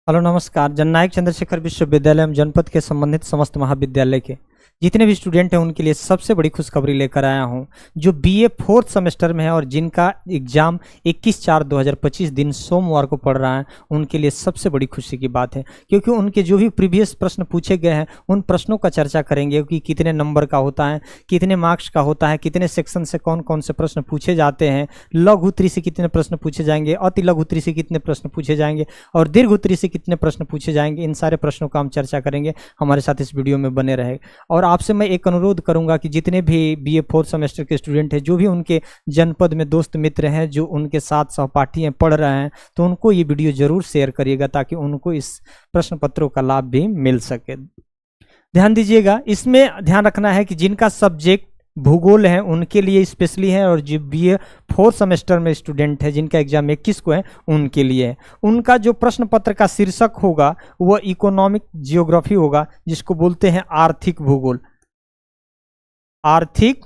Hello नमस्कार। जननायक चंद्रशेखर विश्वविद्यालय एवं जनपद के संबंधित समस्त महाविद्यालय के जितने भी स्टूडेंट हैं उनके लिए सबसे बड़ी खुशखबरी लेकर आया हूं, जो बीए फोर्थ सेमेस्टर में है और जिनका एग्जाम 21/4/2025 दिन सोमवार को पड़ रहा है, उनके लिए सबसे बड़ी खुशी की बात है, क्योंकि उनके जो भी प्रीवियस प्रश्न पूछे गए हैं उन प्रश्नों का चर्चा करेंगे कि कितने नंबर का होता है, कितने मार्क्स का होता है, कितने सेक्शन से कौन कौन से प्रश्न पूछे जाते हैं, लघु उत्तरी से कितने प्रश्न पूछे जाएंगे, अति लघु उत्तरी से कितने प्रश्न पूछे जाएंगे और दीर्घ उत्तरी से कितने प्रश्न पूछे जाएंगे। इन सारे प्रश्नों का हम चर्चा करेंगे। हमारे साथ इस वीडियो में बने रहे। और आपसे मैं एक अनुरोध करूंगा कि जितने भी बीए फोर्थ सेमेस्टर के स्टूडेंट हैं, जो भी उनके जनपद में दोस्त मित्र हैं, जो उनके साथ सहपाठी हैं, पढ़ रहे हैं, तो उनको ये वीडियो जरूर शेयर करिएगा ताकि उनको इस प्रश्न पत्रों का लाभ भी मिल सके। ध्यान दीजिएगा, इसमें ध्यान रखना है कि जिनका सब्जेक्ट भूगोल है उनके लिए स्पेशली है, और जो बीए फोर्थ सेमेस्टर में स्टूडेंट है जिनका एग्जाम 21 को है उनके लिए है। उनका जो प्रश्न पत्र का शीर्षक होगा वह इकोनॉमिक जियोग्राफी होगा, जिसको बोलते हैं आर्थिक भूगोल। आर्थिक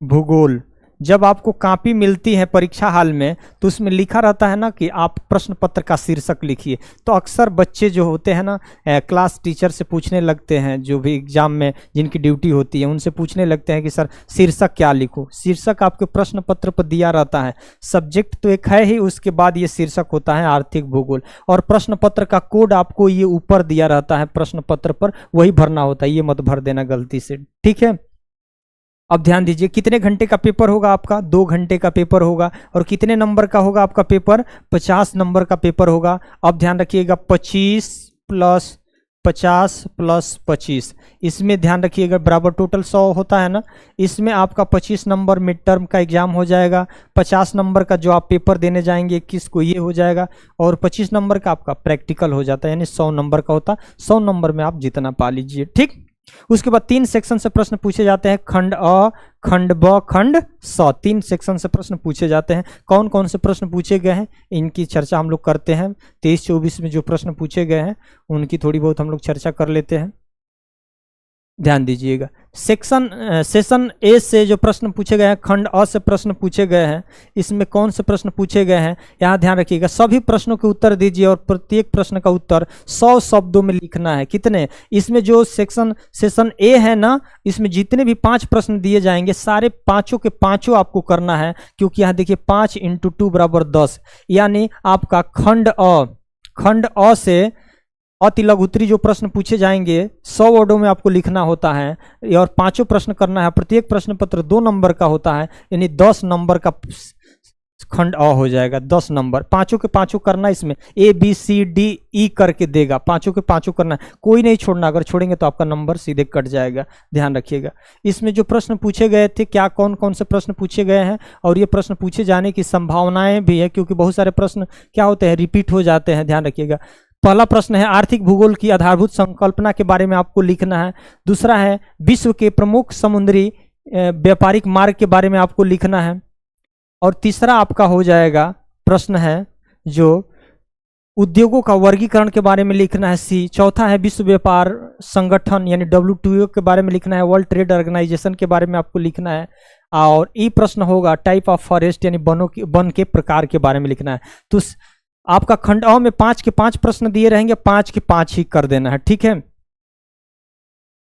भूगोल। जब आपको कॉपी मिलती है परीक्षा हाल में तो उसमें लिखा रहता है ना कि आप प्रश्न पत्र का शीर्षक लिखिए, तो अक्सर बच्चे जो होते हैं ना क्लास टीचर से पूछने लगते हैं, जो भी एग्जाम में जिनकी ड्यूटी होती है उनसे पूछने लगते हैं कि सर शीर्षक क्या लिखूं। शीर्षक आपके प्रश्न पत्र पर दिया रहता है, सब्जेक्ट तो एक है ही, उसके बाद ये शीर्षक होता है आर्थिक भूगोल। और प्रश्न पत्र का कोड आपको ये ऊपर दिया रहता है प्रश्न पत्र पर, वही भरना होता है, ये मत भर देना गलती से, ठीक है। अब ध्यान दीजिए, कितने घंटे का पेपर होगा आपका? 2 घंटे का पेपर होगा। और कितने नंबर का होगा आपका पेपर? 50 नंबर का पेपर होगा। अब ध्यान रखिएगा, 25 + 50 + 25, इसमें ध्यान रखिएगा बराबर टोटल 100 होता है ना। इसमें आपका 25 नंबर मिड टर्म का एग्जाम हो जाएगा, 50 नंबर का जो आप पेपर देने जाएंगे 21 को ये हो जाएगा, और 25 नंबर का आपका प्रैक्टिकल हो जाता है, यानी 100 नंबर का होता। 100 नंबर में आप जितना पा लीजिए, ठीक। उसके बाद 3 सेक्शन से प्रश्न पूछे जाते हैं, खंड अ, खंड ब, खंड स। 3 सेक्शन से प्रश्न पूछे जाते हैं। कौन कौन से प्रश्न पूछे गए हैं इनकी चर्चा हम लोग करते हैं। 23-24 में जो प्रश्न पूछे गए हैं उनकी थोड़ी बहुत हम लोग चर्चा कर लेते हैं। ध्यान दीजिएगा, सेशन ए से जो प्रश्न पूछे गए हैं, खंड अ से प्रश्न पूछे गए हैं, इसमें कौन से प्रश्न पूछे गए हैं यहाँ ध्यान रखिएगा। सभी प्रश्नों के उत्तर दीजिए और प्रत्येक प्रश्न का उत्तर 100 शब्दों में लिखना है। कितने? इसमें जो सेशन ए है ना, इसमें जितने भी 5 प्रश्न दिए जाएंगे सारे पांचों के पांचों आपको करना है, क्योंकि यहाँ देखिए 5 × 2 = 10, यानी आपका खंड अ से अति लघु उत्तरी जो प्रश्न पूछे जाएंगे 100 वर्डों में आपको लिखना होता है, और 5 प्रश्न करना है। प्रत्येक प्रश्न पत्र 2 नंबर का होता है, यानी 10 नंबर का खंड अ हो जाएगा। 10 नंबर, पांचों के पांचों करना। इसमें ABCDE करके देगा, पांचों के पांचों करना है, कोई नहीं छोड़ना। अगर छोड़ेंगे तो आपका नंबर सीधे कट जाएगा, ध्यान रखिएगा। इसमें जो प्रश्न पूछे गए थे, क्या कौन कौन से प्रश्न पूछे गए हैं और ये प्रश्न पूछे जाने की संभावनाएं भी है, क्योंकि बहुत सारे प्रश्न क्या होते हैं, रिपीट हो जाते हैं, ध्यान रखिएगा। पहला प्रश्न है आर्थिक भूगोल की आधारभूत संकल्पना के बारे में आपको लिखना है। दूसरा है विश्व के प्रमुख समुद्री व्यापारिक मार्ग के बारे में आपको लिखना है। और तीसरा आपका हो जाएगा प्रश्न है जो उद्योगों का वर्गीकरण के बारे में लिखना है, सी। चौथा है विश्व व्यापार संगठन यानी WTO के बारे में लिखना है, वर्ल्ड ट्रेड ऑर्गेनाइजेशन के बारे में आपको लिखना है। और ई प्रश्न होगा टाइप ऑफ फॉरेस्ट यानी वन के प्रकार के बारे में लिखना है। तो आपका खंड अ में 5 के 5 प्रश्न दिए रहेंगे, 5 के 5 ही कर देना है, ठीक है।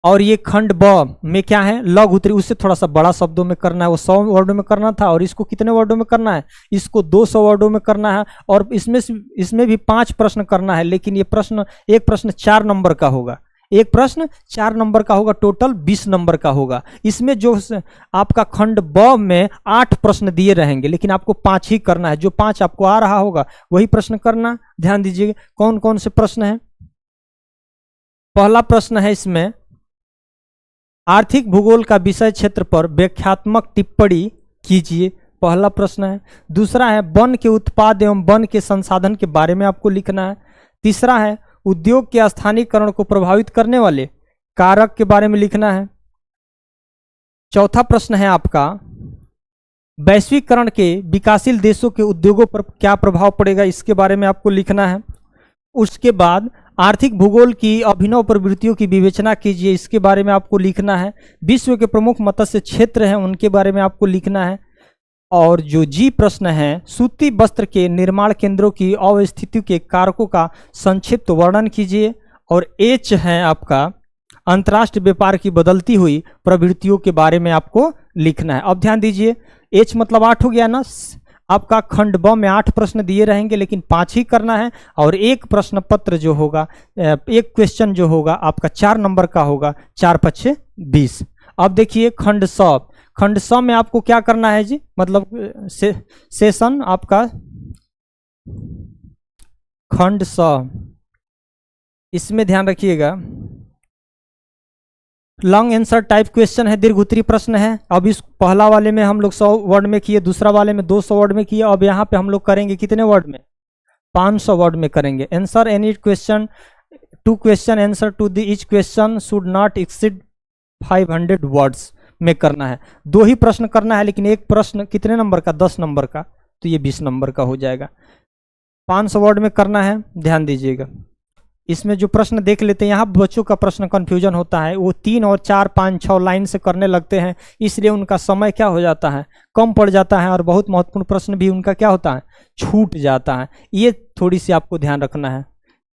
और ये खंड ब में क्या है, लघु उत्तरी, उससे थोड़ा सा बड़ा शब्दों में करना है, वो 100 वर्डों में करना था, और इसको कितने वर्डों में करना है, इसको 200 वर्डों में करना है। और इसमें भी 5 प्रश्न करना है, लेकिन ये एक प्रश्न 4 नंबर का होगा, एक प्रश्न 4 नंबर का होगा, टोटल 20 नंबर का होगा। इसमें जो आपका खंड ब में 8 प्रश्न दिए रहेंगे, लेकिन आपको 5 ही करना है, जो 5 आपको आ रहा होगा वही प्रश्न करना। ध्यान दीजिए कौन कौन से प्रश्न हैं। पहला प्रश्न है इसमें आर्थिक भूगोल का विषय क्षेत्र पर व्याख्यात्मक टिप्पणी कीजिए, पहला प्रश्न है। दूसरा है वन के उत्पाद एवं वन के संसाधन के बारे में आपको लिखना है। तीसरा है उद्योग के स्थानीयकरण को प्रभावित करने वाले कारक के बारे में लिखना है। चौथा प्रश्न है आपका वैश्वीकरण के विकासशील देशों के उद्योगों पर क्या प्रभाव पड़ेगा, इसके बारे में आपको लिखना है। उसके बाद आर्थिक भूगोल की अभिनव प्रवृत्तियों की विवेचना कीजिए, इसके बारे में आपको लिखना है। विश्व के प्रमुख मत्स्य क्षेत्र हैं उनके बारे में आपको लिखना है। और जो जी प्रश्न है, सूती वस्त्र के निर्माण केंद्रों की अवस्थिति के कारकों का संक्षिप्त वर्णन कीजिए। और एच है आपका अंतर्राष्ट्रीय व्यापार की बदलती हुई प्रवृत्तियों के बारे में आपको लिखना है। अब ध्यान दीजिए, एच मतलब 8 हो गया ना। आपका खंड ब में 8 प्रश्न दिए रहेंगे, लेकिन 5 ही करना है। और एक प्रश्न पत्र जो होगा, एक क्वेश्चन जो होगा आपका 4 नंबर का होगा, 4 पच्चे 20। अब देखिए खंड स, खंड स में आपको क्या करना है जी, मतलब सेशन आपका खंड स, इसमें ध्यान रखिएगा लॉन्ग आंसर टाइप क्वेश्चन है, दीर्घ उत्तरीय प्रश्न है। अब इस पहला वाले में हम लोग 100 वर्ड में किए, दूसरा वाले में 200 वर्ड में किए। अब यहाँ पे हम लोग करेंगे कितने वर्ड में, 500 वर्ड में करेंगे। Answer any question, 2 question answer to the each question should not exceed 500 words में करना है। 2 ही प्रश्न करना है, लेकिन एक प्रश्न कितने नंबर का, 10 नंबर का, तो ये 20 नंबर का हो जाएगा। 500 वर्ड में करना है, ध्यान दीजिएगा। इसमें जो प्रश्न देख लेते हैं, यहाँ बच्चों का प्रश्न कंफ्यूजन होता है, वो 3 और 4 5 6 लाइन से करने लगते हैं, इसलिए उनका समय क्या हो जाता है, कम पड़ जाता है, और बहुत महत्वपूर्ण प्रश्न भी उनका क्या होता है, छूट जाता है। ये थोड़ी सी आपको ध्यान रखना है।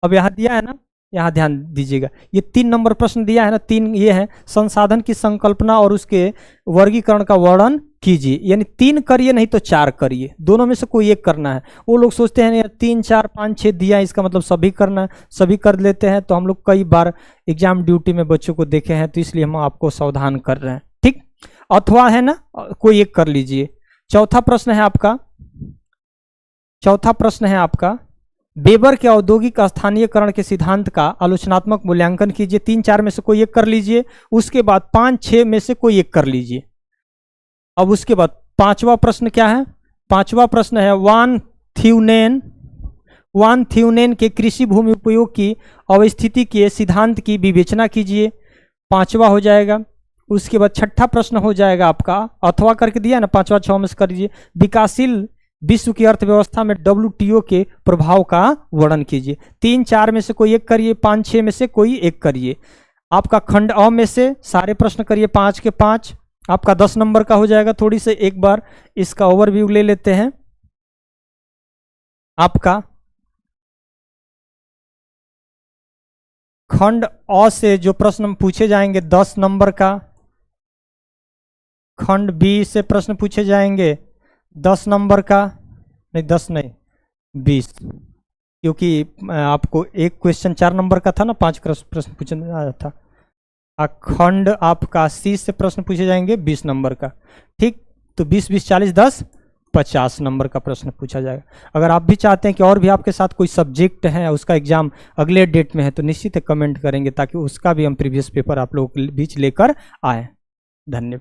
अब यहाँ दिया है ना, यहाँ ध्यान दीजिएगा, ये 3 नंबर प्रश्न दिया है ना, 3 ये है, संसाधन की संकल्पना और उसके वर्गीकरण का वर्णन कीजिए। यानी 3 करिए, नहीं तो 4 करिए, दोनों में से कोई एक करना है। वो लोग सोचते हैं यार 3 4 5 6 दिया, इसका मतलब सभी करना है, सभी कर लेते हैं। तो हम लोग कई बार एग्जाम ड्यूटी में बच्चों को देखे हैं, तो इसलिए हम आपको सावधान कर रहे हैं, ठीक। अथवा है ना, कोई एक कर लीजिए। चौथा प्रश्न है आपका, चौथा प्रश्न है आपका, वेबर के औद्योगिक स्थानीयकरण के सिद्धांत का आलोचनात्मक मूल्यांकन कीजिए। 3 4 में से कोई एक कर लीजिए, उसके बाद 5 6 में से कोई एक कर लीजिए। अब उसके बाद 5वां प्रश्न क्या है, 5वां प्रश्न है वान थ्यूनेन के कृषि भूमि उपयोग की अवस्थिति के सिद्धांत की विवेचना कीजिए। 5वां हो जाएगा। उसके बाद 6ठा प्रश्न हो जाएगा आपका, अथवा करके दिया ना, 5वां 6 में से कर दीजिए, विकासशील विश्व की अर्थव्यवस्था में WTO के प्रभाव का वर्णन कीजिए। 3 4 में से कोई एक करिए, 5 6 में से कोई एक करिए। आपका खंड अ में से सारे प्रश्न करिए, 5 के 5, आपका 10 नंबर का हो जाएगा। थोड़ी से एक बार इसका ओवरव्यू ले लेते हैं। आपका खंड अ से जो प्रश्न पूछे जाएंगे 10 नंबर का, खंड बी से प्रश्न पूछे जाएंगे 10 नंबर का, नहीं 10 नहीं 20, क्योंकि आपको एक क्वेश्चन 4 नंबर का था ना, 5 प्रश्न पूछा था। खंड आपका सी से प्रश्न पूछे जाएंगे 20 नंबर का, ठीक। तो 20 20 40 10 50 नंबर का प्रश्न पूछा जाएगा। अगर आप भी चाहते हैं कि और भी आपके साथ कोई सब्जेक्ट है, उसका एग्जाम अगले डेट में है, तो निश्चित कमेंट करेंगे, ताकि उसका भी हम प्रीवियस पेपर आप लोगों के बीच लेकर आए। धन्यवाद।